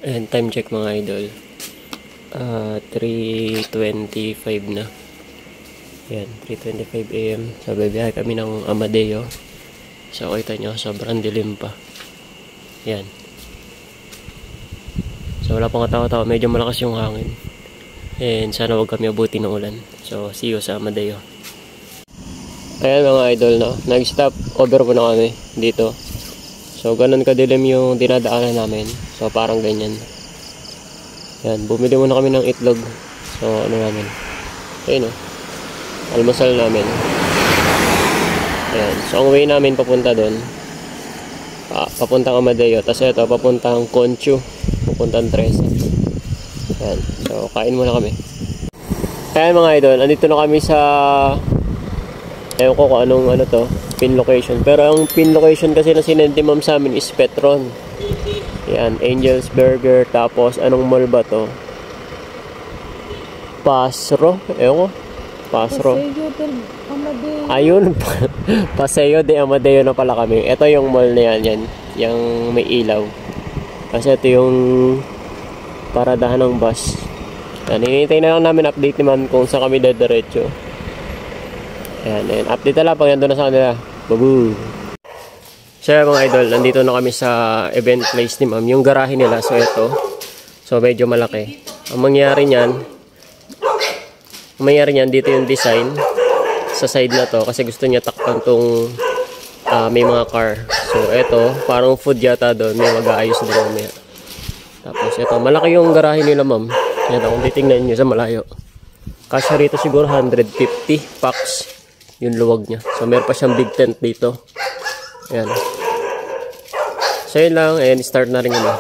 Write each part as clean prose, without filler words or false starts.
And time check mga idol. 3:25 na. Yan, 3:25 AM. So, bibiyahe kami ng Amadeo. So, kita nyo, sobrang dilim pa. Yan. So, wala pang katawa-tawa. Medyo malakas yung hangin. And sana wag kami abuti ng ulan. So, see you sa Amadeo. Ayan mga idol, no? Nag-stop over po na kami dito. So, ganun kadilim yung dinadaanan namin. So, parang ganyan. Yan, bumili muna kami ng itlog. So, ano namin. Ayun, no? Almusal namin. Ayan. So, ang way namin papunta doon. Papuntang Amadeo. Tapos ito, papuntang Conchu. Papuntang Tres. Ayan. So, kain muna kami. Ayan mga idol, andito na kami sa... Ewan ko kung anong ano to, pin location. Pero ang pin location kasi na sinenti ma'am sa amin is Petron. Yan, Angel's Burger. Tapos anong mall ba to? Pasro? Ewan ko. Pasro. Ayun. Paseo de Amadeo na pala kami. Ito yung mall na yan. Yan. Yung may ilaw. Kasi ito yung paradahan ng bus. Yan, hinihintay na lang namin update ni ma'am kung saan kami dadiretso. Ayan, update na lang pag nandun na sa kanila. Babu! So mga idol, nandito na kami sa event place ni ma'am. Yung garahe nila, so ito. So medyo malaki. Ang mangyari niyan, dito yung design sa side na to. Kasi gusto niya takpan tong may mga car. So ito, parang food yata doon. May mag-aayos doon mamaya. Tapos ito, malaki yung garahe nila ma'am. Yan, kung titingnan nyo sa malayo. Kasya rito siguro 150 packs. Yung luwag niya. So, meron pa siyang big tent dito. Ayan. So, yun lang. Ayan, start na rin yun.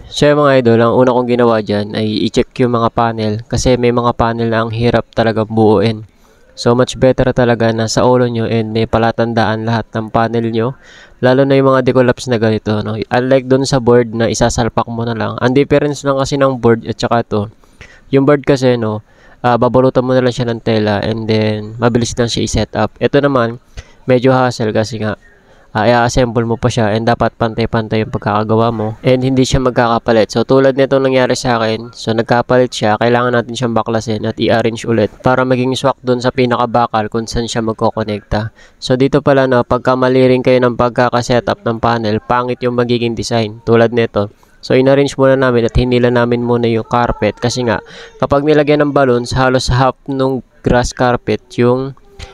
So, mga idol, ang una kong ginawa dyan ay i-check yung mga panel. Kasi may mga panel na ang hirap talagang buuin. So, much better talaga na sa ulo nyo and may palatandaan lahat ng panel nyo. Lalo na yung mga decollapse na ganito. No? Unlike dun sa board na isasalpak mo na lang. Ang difference lang kasi ng board at saka ito. Yung board kasi, no, babalutan mo na lang siya ng tela and then mabilis lang siya i-set up. Ito naman medyo hassle kasi nga i-assemble mo pa siya and dapat pantay-pantay yung pagkakagawa mo and hindi siya magkakapalit. So tulad nito nangyari sa akin, so nagkapalit siya, kailangan natin siyang baklasin at i-arrange ulit para maging swak dun sa pinaka-bakal kung saan siya magkokonekta. So dito pala no, pagka mali rin kayo ng pagkaka-setup ng panel, pangit yung magiging design. Tulad nito. So, in-arrange muna namin at hinila namin muna yung carpet kasi nga, kapag nilagyan ng balloons, halos half nung grass carpet yung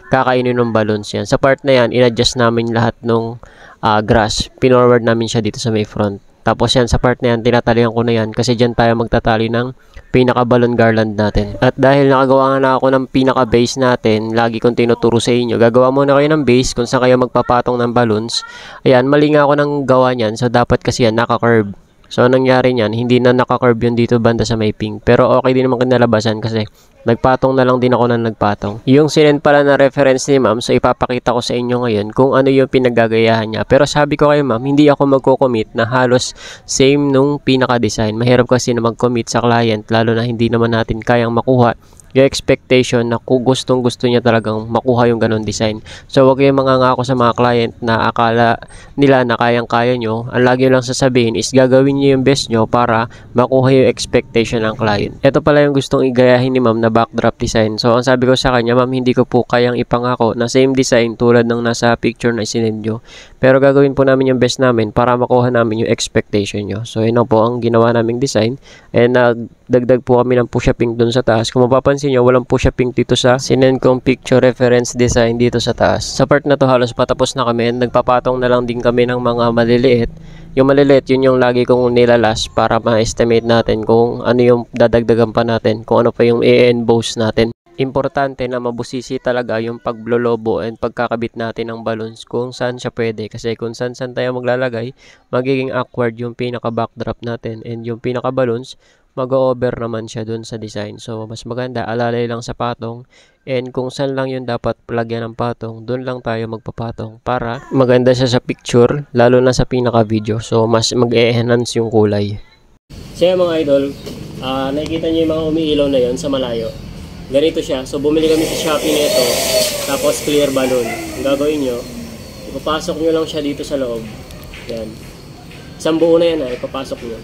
kakainin ng balloons yan. Sa part na yan, in-adjust namin lahat nung grass. Pinorward namin siya dito sa may front. Tapos yan, sa part na yan, tinatalihan ko na yan kasi dyan tayo magtatali ng pinaka-balloon garland natin. At dahil nakagawa na ako ng pinaka-base natin, lagi kong tinuturo sa inyo, gagawa muna kayo ng base kung saan kayo magpapatong ng balloons. Ayan, mali nga ako ng gawa niyan. So, dapat kasi yan, naka-curve. So, nangyari niyan, hindi na naka-curve yun dito banda sa may pink. Pero okay din naman kinalabasan kasi nagpatong na lang din ako na nagpatong. Yung sinend pala na reference ni ma'am, so ipapakita ko sa inyo ngayon kung ano yung pinagagayahan niya. Pero sabi ko kayo ma'am, hindi ako magko-commit na halos same nung pinaka-design. Mahirap kasi na mag-commit sa client, lalo na hindi naman natin kayang makuha yung expectation na kung gustong gusto niya talagang makuha yung ganun design. So, wag kayong mangangako sa mga client na akala nila na kayang-kaya nyo. Ang lagi lang sasabihin is gagawin nyo yung best nyo para makuha yung expectation ng client. Ito pala yung gustong igayahin ni ma'am na backdrop design. So, ang sabi ko sa kanya, ma'am, hindi ko po kayang ipangako na same design tulad ng nasa picture na isinend nyo. Pero gagawin po namin yung best namin para makuha namin yung expectation nyo. So, yun po ang ginawa naming design. And nagdagdag po kami ng push-up-pink dun sa taas. Kung mapapansin nyo, walang push-up-pink dito sa sinend kong picture reference design dito sa taas. Sa part na to halos patapos na kami. Nagpapatong na lang din kami ng mga maliliit. Yung maliliit, yun yung lagi kong nilalas para ma-estimate natin kung ano yung dadagdagan pa natin, kung ano pa yung i-emboss natin. Importante na mabusisi talaga yung paglolobo and pagkakabit natin ng balloons kung saan siya pwede. Kasi kung saan tayo maglalagay, magiging awkward yung pinaka-backdrop natin and yung pinaka-balloons, mag-over naman siya dun sa design. So, mas maganda, alalay lang sa patong and kung saan lang yung dapat lagyan ng patong, dun lang tayo magpapatong para maganda siya sa picture, lalo na sa pinaka-video. So, mas mag-e-enhance yung kulay. So, mga idol, nakikita nyo yung mga umiilaw na yun sa malayo. Ganito siya. So, bumili kami sa Shopee nito. Tapos, clear balloon. Ang gagawin nyo, ipapasok nyo lang siya dito sa loob. Yan. Isang buo na yan, ipapasok nyo.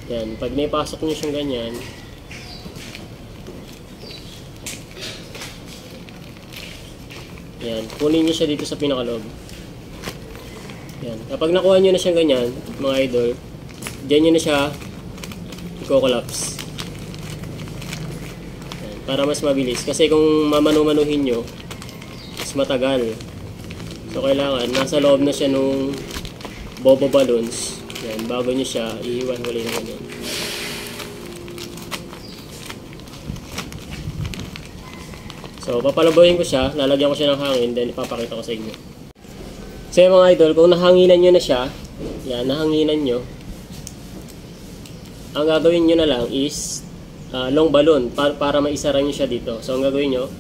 Yan, pag naipasok nyo siyang ganyan, yan, kunin nyo siya dito sa pinakaloob. Yan, kapag nakuha nyo na siyang ganyan, mga idol, dyan nyo na siya i-collapse. Yan, para mas mabilis. Kasi kung mamanu-manuhin nyo, mas matagal. So, kailangan, nasa loob na siya nung bobo balloons. Yan, bago nyo siya, ihiwan-walay na ganyan. So, papalaboyin ko siya, lalagyan ko siya ng hangin, then ipapakita ko sa inyo. So, mga idol, kung nahanginan nyo na siya, yan, nahanginan nyo, ang gagawin nyo na lang is long balloon, para maisara nyo siya dito. So, ang gagawin nyo,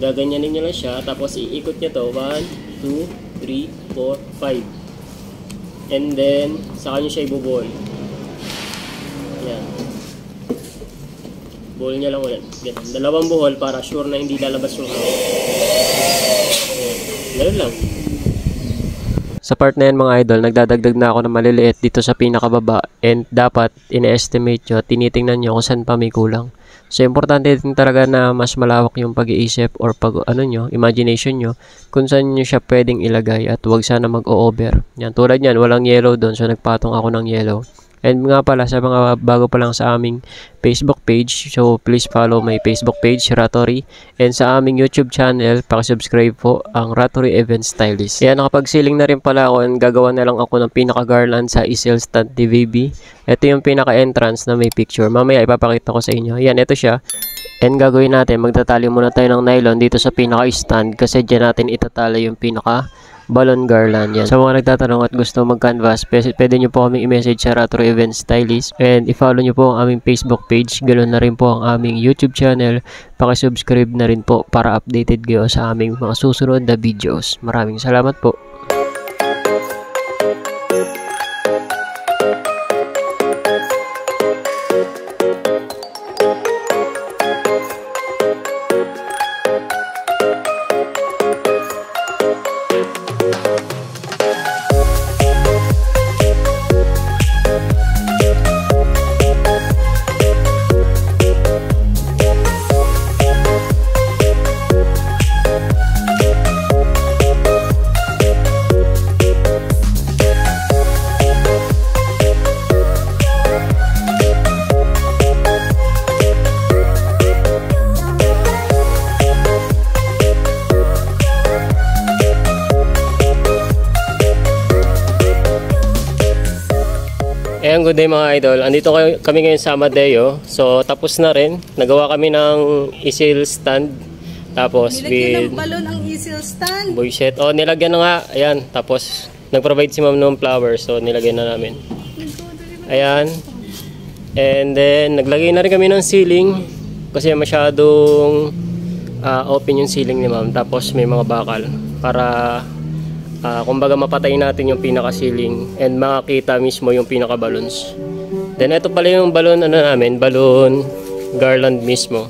gaganyanin nyo lang siya, tapos iikot nyo to, 1, 2, 3, 4, 5. And then, saka nyo siya ibubuhol. Yan. Buhol nyo lang ulit. Ganun. Dalawang buhol para sure na hindi lalabas yung hangin. Ganun lang. Sa part na yan mga idol, nagdadagdag na ako ng maliliit dito sa pinakababa. And dapat, ine-estimate nyo, tinitingnan nyo kung saan pa may kulang. So, importante din talaga na mas malawak yung pag-iisip or imagination nyo kung saan nyo siya pwedeng ilagay at huwag sana mag-o-over. Yan, tulad yan, walang yellow doon, so nagpatong ako ng yellow. And nga pala, sa mga bago pa lang sa aming Facebook page, so please follow my Facebook page, Ratory. And sa aming YouTube channel, pakisubscribe po ang Ratory Event Stylist. Yan, nakapag-sealing na rin pala ako and gagawa na lang ako ng pinaka-garland sa easel stand DVB. Ito yung pinaka-entrance na may picture. Mamaya ipapakita ko sa inyo. Yan, ito siya. And gagawin natin, magtatali muna tayo ng nylon dito sa pinaka-stand kasi dyan natin itatali yung pinaka-balloon garland. Yan. Sa mga nagtatanong at gusto mag-canvas, pwede nyo po kaming i-message sa Ratory Event Stylist. And i-follow nyo po ang aming Facebook page. Ganoon na rin po ang aming YouTube channel. Pakisubscribe na rin po para updated kayo sa aming mga susunod na videos. Maraming salamat po. Ayan, good day mga idol. Andito kami ngayon sa Amadeo. So, tapos na rin. Nagawa kami ng easel stand. Tapos, nilagyan ng balon ang easel stand. Boy set. Oh, nilagyan na nga. Ayan. Tapos, nag-provide si ma'am ng flowers. So, nilagyan na namin. Ayan. And then, naglagay na rin kami ng ceiling. Kasi masyadong open yung ceiling ni ma'am. Tapos, may mga bakal. Para kumbaga mapatay natin yung pinaka-ceiling and makakita mismo yung pinaka-balloons. Then ito pala yung balloon namin, balloon garland mismo.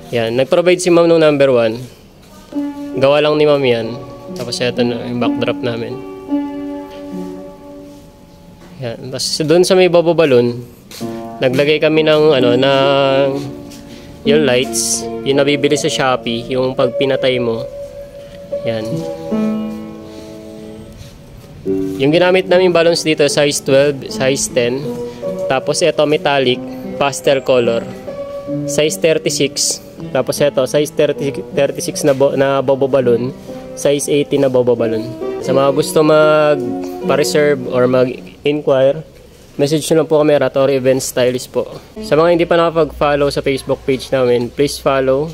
Yan, nag-provide si ma'am nung number 1. Gawa lang ni ma'am yan. Tapos ito na yung backdrop namin. Yan, tapos doon sa may babo balloon, naglagay kami ng yung lights, yung nabibili sa Shopee, yung pag pinatay mo. Yan. Yung ginamit namin balloons dito, size 12, size 10. Tapos ito metallic, pastel color. Size 36. Tapos ito, size 36 na bobo balloon. Size 80 na bobo balloon. Sa mga gusto mag-reserve or mag-inquire, message nyo lang po kami, Ratory Event Stylist po. Sa mga hindi pa nakapag-follow sa Facebook page namin, please follow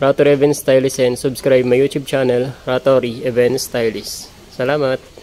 Ratory Event Stylist and subscribe my YouTube channel, Ratory Event Stylist. Salamat!